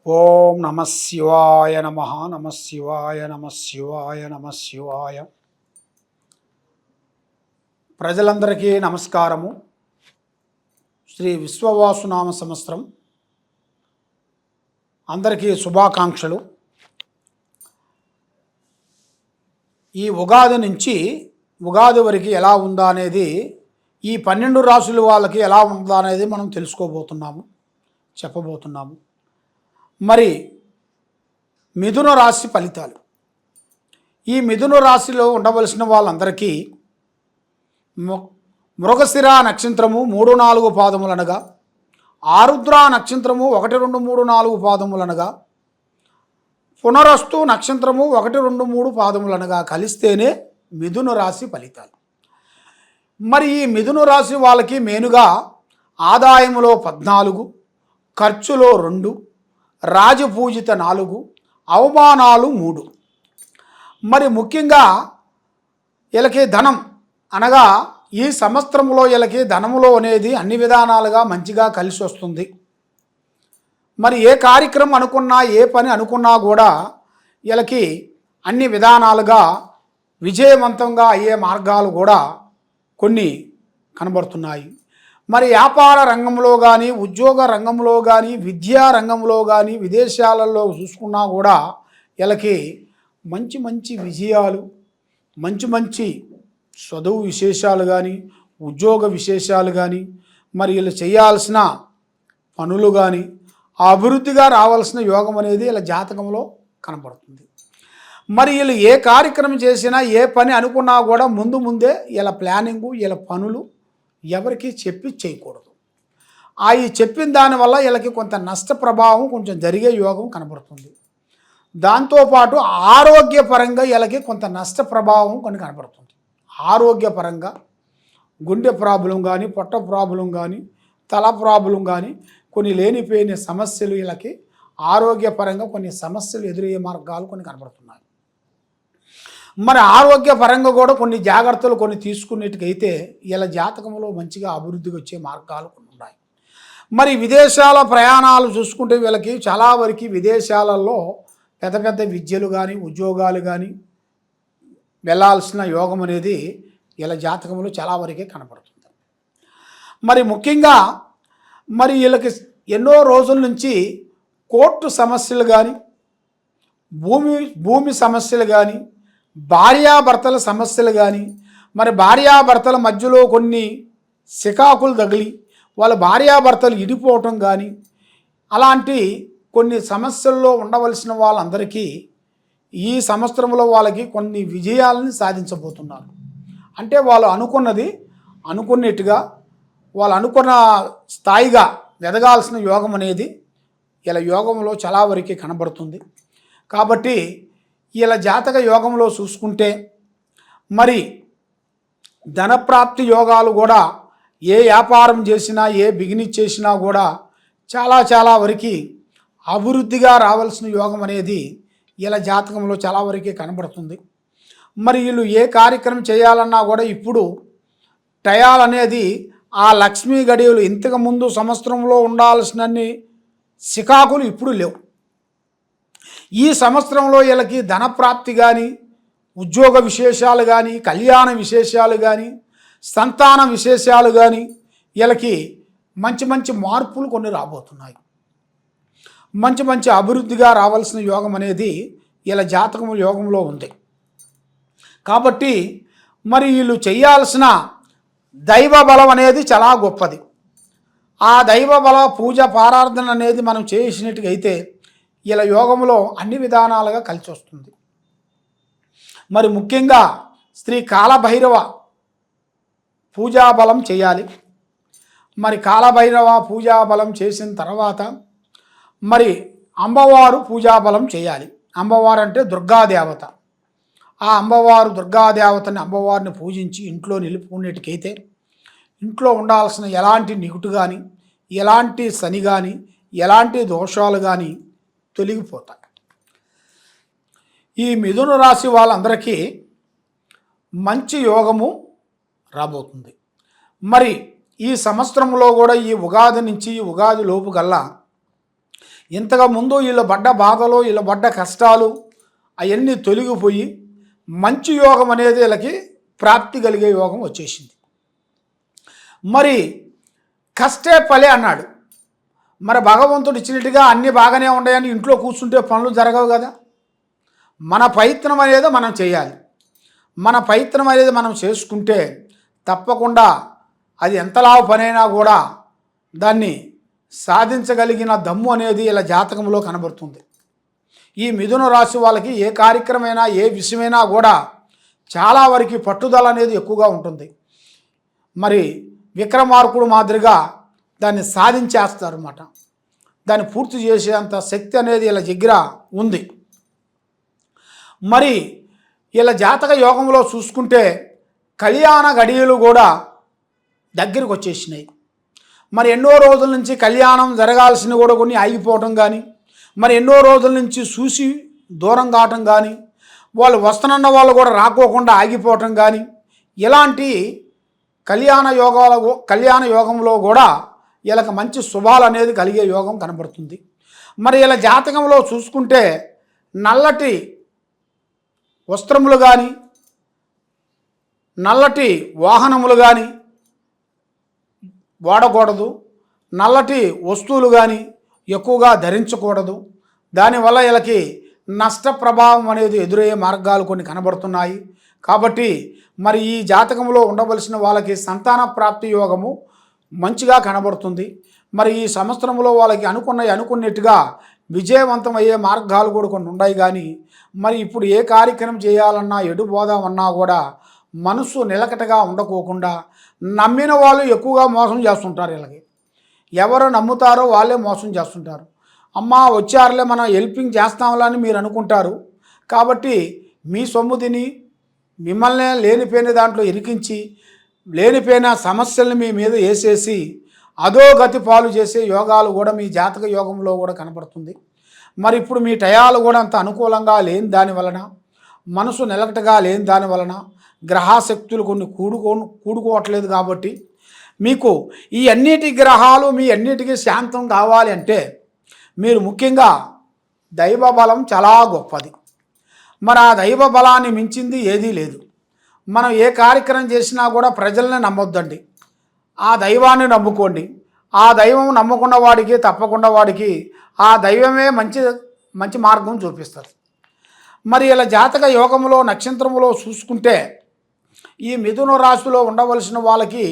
ఓం నమ శివాయ నమ నమ శివాయ నమ శివాయ నమ శివాయ. ప్రజలందరికీ నమస్కారము. శ్రీ విశ్వవాసునామ సంవత్సరం అందరికీ శుభాకాంక్షలు. ఈ ఉగాది నుంచి ఉగాది వరకు ఎలా ఉందా అనేది, ఈ 12 రాసుల వాళ్ళకి ఎలా ఉందా అనేది మనం తెలుసుకోబోతున్నాము, చెప్పబోతున్నాము. మరి మిథున రాశి ఫలితాలు. ఈ మిథున రాశిలో ఉండవలసిన వాళ్ళందరికీ మృగశిర నక్షత్రము 3, 4 పాదములనగా, ఆరుద్ర నక్షత్రము 1, 2, 3, 4 పాదములనగా, పునరస్తు నక్షత్రము 1, 2, 3 పాదములనగా కలిస్తేనే మిథున రాశి ఫలితాలు. మరి ఈ మిథున రాశి వాళ్ళకి మెయిన్గా ఆదాయములో 14, ఖర్చులో 2, రాజపూజిత 4, అవమానాలు 3. మరి ముఖ్యంగా వీళ్ళకి ధనం అనగా ఈ సంవత్సరంలో వీళ్ళకి ధనములో అనేది అన్ని విధానాలుగా మంచిగా కలిసి వస్తుంది. మరి ఏ కార్యక్రమం అనుకున్నా, ఏ పని అనుకున్నా కూడా వీళ్ళకి అన్ని విధానాలుగా విజయవంతంగా అయ్యే మార్గాలు కూడా కొన్ని కనబడుతున్నాయి. మరి వ్యాపార రంగంలో కానీ, ఉద్యోగ రంగంలో కానీ, విద్యా రంగంలో కానీ, విదేశాలలో చూసుకున్నా కూడా వీళ్ళకి మంచి మంచి విజయాలు, మంచి చదువు విశేషాలు కానీ, ఉద్యోగ విశేషాలు కానీ, మరి వీళ్ళు చేయాల్సిన పనులు కానీ అభివృద్ధిగా రావాల్సిన యోగం అనేది వీళ్ళ జాతకంలో కనబడుతుంది. మరి వీళ్ళు ఏ కార్యక్రమం చేసినా, ఏ పని అనుకున్నా కూడా ముందే వీళ్ళ ప్లానింగు, వీళ్ళ పనులు ఎవరికి చెప్పి చేయకూడదు. ఈ చెప్పిన దానివల్ల వీళ్ళకి కొంత నష్ట ప్రభావం కొంచెం జరిగే యోగం కనబడుతుంది. దాంతోపాటు ఆరోగ్యపరంగా వీళ్ళకి కొంత నష్ట ప్రభావం కొన్ని కనబడుతుంది. ఆరోగ్యపరంగా గుండె ప్రాబ్లం కానీ, పొట్ట ప్రాబ్లం కానీ, తల ప్రాబ్లం కానీ, కొన్ని లేనిపోయిన సమస్యలు వీళ్ళకి ఆరోగ్యపరంగా కొన్ని సమస్యలు ఎదురయ్యే మార్గాలు కొన్ని కనబడుతున్నాయి. మరి ఆరోగ్యపరంగా కూడా కొన్ని జాగ్రత్తలు కొన్ని తీసుకునేట్టుకైతే వీళ్ళ జాతకంలో మంచిగా అభివృద్ధికి వచ్చే మార్గాలు కొన్ని ఉన్నాయి. మరి విదేశాల ప్రయాణాలు చూసుకుంటే వీళ్ళకి చాలా వరకు విదేశాలలో పెద్ద విద్యలు కానీ, ఉద్యోగాలు కానీ వెళ్ళాల్సిన యోగం అనేది వీళ్ళ జాతకంలో చాలా వరకే కనపడుతుంది. మరి ముఖ్యంగా మరి వీళ్ళకి ఎన్నో రోజుల నుంచి కోర్టు సమస్యలు కానీ, భూమి సమస్యలు కానీ, భార్యాభర్తల సమస్యలు కానీ, మరి భార్యాభర్తల మధ్యలో కొన్ని సికాకులు తగిలి వాళ్ళ భార్యాభర్తలు ఇడిపోవటం కానీ, అలాంటి కొన్ని సమస్యల్లో ఉండవలసిన వాళ్ళందరికీ ఈ సంవత్సరంలో వాళ్ళకి కొన్ని విజయాలను సాధించబోతున్నారు. అంటే వాళ్ళు అనుకున్నట్టుగా వాళ్ళు అనుకున్న స్థాయిగా ఎదగాల్సిన యోగం అనేది ఇలా యోగంలో చాలా వరకు కనబడుతుంది. కాబట్టి ఇలా జాతక యోగంలో చూసుకుంటే మరి ధనప్రాప్తి యోగాలు కూడా ఏ వ్యాపారం చేసినా, ఏ బిజినెస్ చేసినా కూడా చాలా వరకు అభివృద్ధిగా రావాల్సిన యోగం అనేది ఇలా జాతకంలో చాలా వరకు కనబడుతుంది. మరి వీళ్ళు ఏ కార్యక్రమం చేయాలన్నా కూడా ఇప్పుడు టయాలనేది ఆ లక్ష్మీ గడియలు ఇంతకుముందు సంవత్సరంలో ఉండాల్సినన్ని సికాకులు ఇప్పుడు లేవు. ఈ సంవత్సరంలో వీళ్ళకి ధనప్రాప్తి కానీ, ఉద్యోగ విశేషాలు కానీ, కళ్యాణ విశేషాలు కానీ, సంతాన విశేషాలు కానీ వీళ్ళకి మంచి మార్పులు కొన్ని రాబోతున్నాయి. మంచి అభివృద్ధిగా రావాల్సిన యోగం అనేది వీళ్ళ జాతకము యోగంలో ఉంది. కాబట్టి మరి వీళ్ళు చేయాల్సిన దైవ బలం అనేది చాలా గొప్పది. ఆ దైవ బల పూజ పారార్థన అనేది మనం చేసినట్టుగైతే ఇలా యోగంలో అన్ని విధానాలుగా కలిసి వస్తుంది. మరి ముఖ్యంగా శ్రీ కాలభైరవ పూజాబలం చేయాలి. మరి కాలభైరవ పూజాబలం చేసిన తర్వాత మరి అమ్మవారు పూజాబలం చేయాలి. అమ్మవారు అంటే దుర్గాదేవత. ఆ అమ్మవారిని పూజించి ఇంట్లో నిలుపుకునేటికైతే ఇంట్లో ఉండాల్సిన ఎలాంటి నిగుటు కానీ, ఎలాంటి శని కానీ, ఎలాంటి దోషాలు కానీ తొలగిపోతాయి. ఈ మిథున రాశి వాళ్ళందరికీ మంచి యోగము రాబోతుంది. మరి ఈ సంవత్సరంలో కూడా ఈ ఉగాది నుంచి ఉగాది లోపు గల్లా ఇంతగా ముందు వీళ్ళు పడ్డ బాధలు, వీళ్ళు పడ్డ కష్టాలు అవన్నీ తొలగిపోయి మంచి యోగం అనేది వీళ్ళకి ప్రాప్తి కలిగే యోగం వచ్చేసింది. మరి కష్టే ఫలే అన్నాడు. మరి భగవంతుడు ఇచ్చినట్టుగా అన్నీ బాగానే ఉన్నాయని ఇంట్లో కూర్చుంటే పనులు జరగవు కదా. మన ప్రయత్నం అనేది మనం చేయాలి. మన ప్రయత్నం అనేది మనం చేసుకుంటే తప్పకుండా అది ఎంతలా పనైనా కూడా దాన్ని సాధించగలిగిన దమ్ము అనేది ఇలా జాతకంలో కనబడుతుంది. ఈ మిథున రాశి వాళ్ళకి ఏ కార్యక్రమైనా ఏ విషయమైనా కూడా చాలా వరకు పట్టుదల అనేది ఎక్కువగా ఉంటుంది. మరి విక్రమార్కుడు మాదిరిగా దాన్ని సాధించేస్తారు అన్నమాట. దాన్ని పూర్తి చేసేంత శక్తి అనేది ఇలా దగ్గర ఉంది. మరి ఇలా జాతక యోగంలో చూసుకుంటే కళ్యాణ గడియలు కూడా దగ్గరికి వచ్చేసినాయి. మరి ఎన్నో రోజుల నుంచి కళ్యాణం జరగాల్సిన కూడా కొన్ని ఆగిపోవటం కానీ, మరి ఎన్నో రోజుల నుంచి చూసి దూరం కావటం కానీ, వాళ్ళు వస్తున్న వాళ్ళు కూడా రాకోకుండా ఆగిపోవటం కానీ, ఇలాంటి కళ్యాణ యోగంలో కూడా వీళ్ళకి మంచి శుభాలు అనేది కలిగే యోగం కనబడుతుంది. మరి ఇలా జాతకంలో చూసుకుంటే నల్లటి వస్త్రములు కానీ, నల్లటి వాహనములు కానీ వాడకూడదు, నల్లటి వస్తువులు కానీ ఎక్కువగా ధరించకూడదు. దానివల్ల వీళ్ళకి నష్ట ప్రభావం అనేది ఎదురయ్యే మార్గాలు కొన్ని కనబడుతున్నాయి. కాబట్టి మరి ఈ జాతకంలో ఉండవలసిన వాళ్ళకి సంతాన ప్రాప్తి యోగము మంచిగా కనబడుతుంది. మరి ఈ సంవత్సరంలో వాళ్ళకి అనుకున్నట్టుగా విజయవంతం అయ్యే మార్గాలు కూడా కొన్ని ఉన్నాయి. కానీ మరి ఇప్పుడు ఏ కార్యక్రమం చేయాలన్నా ఎటు పోదామన్నా కూడా మనసు నిలకటగా ఉండకోకుండా నమ్మిన వాళ్ళు ఎక్కువగా మోసం చేస్తుంటారు. వీళ్ళకి ఎవరు నమ్ముతారో వాళ్ళే మోసం చేస్తుంటారు. అమ్మ వచ్చారులే మనం హెల్పింగ్ చేస్తాంలా అని మీరు అనుకుంటారు. కాబట్టి మీ సొమ్ము తిని మిమ్మల్ని లేనిపోయిన దాంట్లో ఇరికించి లేనిపోయిన సమస్యల్ని మీ మీద వేసేసి అధోగతి పాలు చేసే యోగాలు కూడా మీ జాతక యోగంలో కూడా కనపడుతుంది. మరి ఇప్పుడు మీ టయాలు కూడా అంత అనుకూలంగా లేని దాని వలన, మనసు నిలకటగా లేని దాని వలన, గ్రహశక్తులు కొన్ని కూడుకోవట్లేదు. కాబట్టి మీకు ఈ అన్నిటి గ్రహాలు మీ అన్నిటికీ శాంతం కావాలి అంటే మీరు ముఖ్యంగా దైవ బలం చాలా గొప్పది. మరి ఆ దైవ బలాన్ని మించింది ఏదీ లేదు. మనం ఏ కార్యక్రమం చేసినా కూడా ప్రజల్ని నమ్మొద్దండి, ఆ దైవాన్ని నమ్ముకోండి. ఆ దైవం నమ్ముకున్న వాడికి తప్పకుండా వాడికి ఆ దైవమే మంచి మార్గం చూపిస్తారు. మరి ఇలా జాతక యోగంలో నక్షత్రములో చూసుకుంటే ఈ మిథున రాశిలో ఉండవలసిన వాళ్ళకి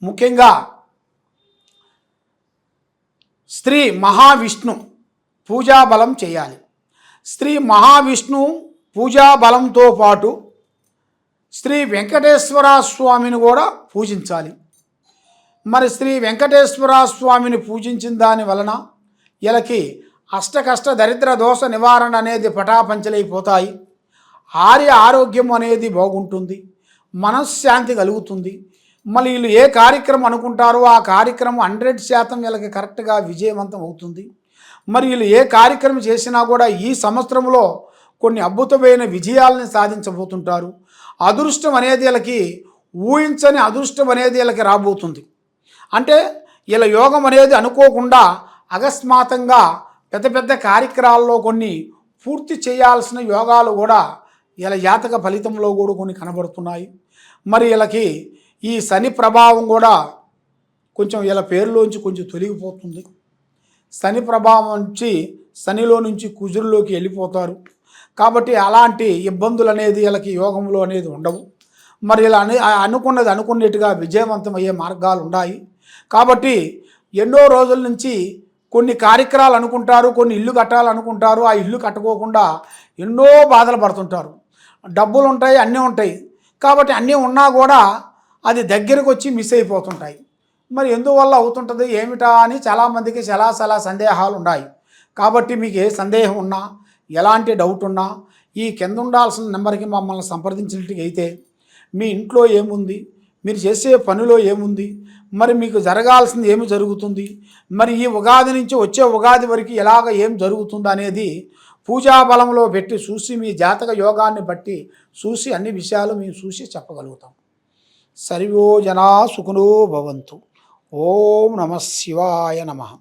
ముఖ్యంగా శ్రీ మహావిష్ణు పూజాబలం చేయాలి. శ్రీ మహావిష్ణు పూజాబలంతో పాటు శ్రీ వెంకటేశ్వర స్వామిని కూడా పూజించాలి. మరి శ్రీ వెంకటేశ్వర స్వామిని పూజించిన దాని వలన వీళ్ళకి అష్టకష్ట దరిద్ర దోష నివారణ అనేది పటాపంచలైపోతాయి. ఆరోగ్యం అనేది బాగుంటుంది, మనశ్శాంతి కలుగుతుంది. మళ్ళీ వీళ్ళు ఏ కార్యక్రమం అనుకుంటారో ఆ కార్యక్రమం 100% వీళ్ళకి కరెక్ట్గా విజయవంతం అవుతుంది. మరి వీళ్ళు ఏ కార్యక్రమం చేసినా కూడా ఈ సంవత్సరంలో కొన్ని అద్భుతమైన విజయాలని సాధించబోతుంటారు. అదృష్టం అనేది వీళ్ళకి ఊహించని అదృష్టం అనేది వీళ్ళకి రాబోతుంది. అంటే వీళ్ళ యోగం అనేది అనుకోకుండా అకస్మాత్తుగా పెద్ద పెద్ద కార్యక్రమాల్లో కొన్ని పూర్తి చేయాల్సిన యోగాలు కూడా వీళ్ళ జాతక ఫలితంలో కూడా కొన్ని కనబడుతున్నాయి. మరి వీళ్ళకి ఈ శని ప్రభావం కూడా కొంచెం వీళ్ళ పేరులోంచి కొంచెం తొలగిపోతుంది. శని ప్రభావం నుంచి శనిలో నుంచి కుజుల్లోకి వెళ్ళిపోతారు. కాబట్టి అలాంటి ఇబ్బందులు అనేది వీళ్ళకి యోగంలో అనేది ఉండవు. మరి ఇలా అనుకున్నట్టుగా విజయవంతం అయ్యే మార్గాలు ఉన్నాయి. కాబట్టి ఎన్నో రోజుల నుంచి కొన్ని కార్యక్రమాలు అనుకుంటారు, కొన్ని ఇల్లు కట్టాలనుకుంటారు, ఆ ఇల్లు కట్టుకోకుండా ఎన్నో బాధలు పడుతుంటారు. డబ్బులు ఉంటాయి, అన్నీ ఉంటాయి. కాబట్టి అన్నీ ఉన్నా కూడా అది దగ్గరకు వచ్చి మిస్ అయిపోతుంటాయి. మరి ఎందువల్ల అవుతుంటుంది ఏమిటా అని చాలామందికి చాలా సందేహాలు ఉన్నాయి. కాబట్టి మీకు ఏ సందేహం ఉన్నా, ఎలాంటి డౌట్ ఉన్నా ఈ కింద ఉండాల్సిన నెంబర్కి మమ్మల్ని సంప్రదించినట్టుగా అయితే మీ ఇంట్లో ఏముంది, మీరు చేసే పనిలో ఏముంది, మరి మీకు జరగాల్సింది ఏమి జరుగుతుంది, మరి ఈ ఉగాది నుంచి వచ్చే ఉగాది వరకు ఎలాగ ఏం జరుగుతుంది అనేది పూజాబలంలో పెట్టి చూసి మీ జాతక యోగాన్ని బట్టి చూసి అన్ని విషయాలు మేము చూసి చెప్పగలుగుతాం. సర్వో జనా సుఖినో భవంతు. ఓం నమః శివాయ నమః.